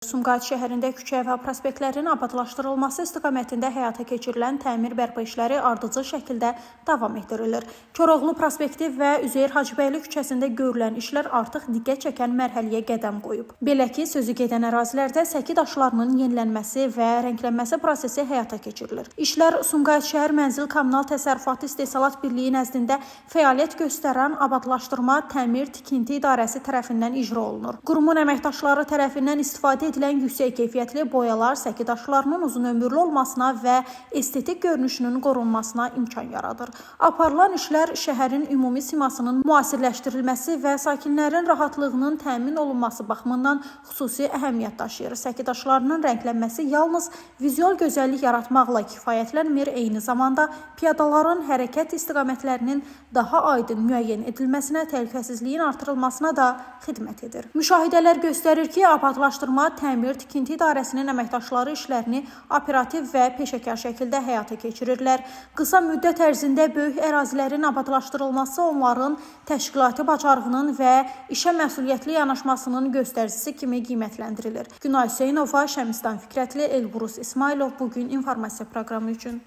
Sumqayıt şəhərində küçə və prospektlərin abadlaşdırılması istiqamətində həyata keçirilən təmir bərpa işləri ardıcıl şəkildə davam etdirilir. Koroğlu prospekti və Üzeyir Hacıbəyli küçəsində görülən işlər artıq diqqət çəkən mərhələyə qədəm qoyub. Belə ki, sözü gedən ərazilərdə səki daşlarının yenilənməsi və rənglənməsi prosesi həyata keçirilir. İşlər Sumqayıt şəhər Mənzil Kommunal Təsərrüfatı İstehsalat Birliyi nəzdində fəaliyyət göstərən Abadlaşdırma Təmir Tikinti İdarəsi tərəfindən icra olunur. Qurumun əməkdaşları tərəfindən istifadə edilən yüksək keyfiyyətli boyalar səki daşlarının uzunömürlü olmasına və estetik görünüşünün qorunmasına imkan yaradır. Aparılan işlər şəhərin ümumi simasının müasirləşdirilməsi və sakinlərin rahatlığının təmin olunması baxımından xüsusi əhəmiyyət daşıyır. Səki daşlarının rənglənməsi yalnız vizual gözəllik yaratmaqla kifayətlənmir, eyni zamanda piyadaların hərəkət istiqamətlərinin daha aydın müəyyən edilməsinə, təhlükəsizliyin artırılmasına da xidmət edir. Müşahidələr göstərir ki, Abadlaşdırma Təmir Tikinti İdarəsinin əməkdaşları işlərini operativ və peşəkar şəkildə həyata keçirirlər. Qısa müddət ərzində böyük ərazilərin abadlaşdırılması onların təşkilati bacarığının və işə məsuliyyətli yanaşmasının göstəricisi kimi qiymətləndirilir. Günay Hüseynova, Şəmistan Fikrətli, Elbrus İsmailov bugün informasiya proqramı üçün.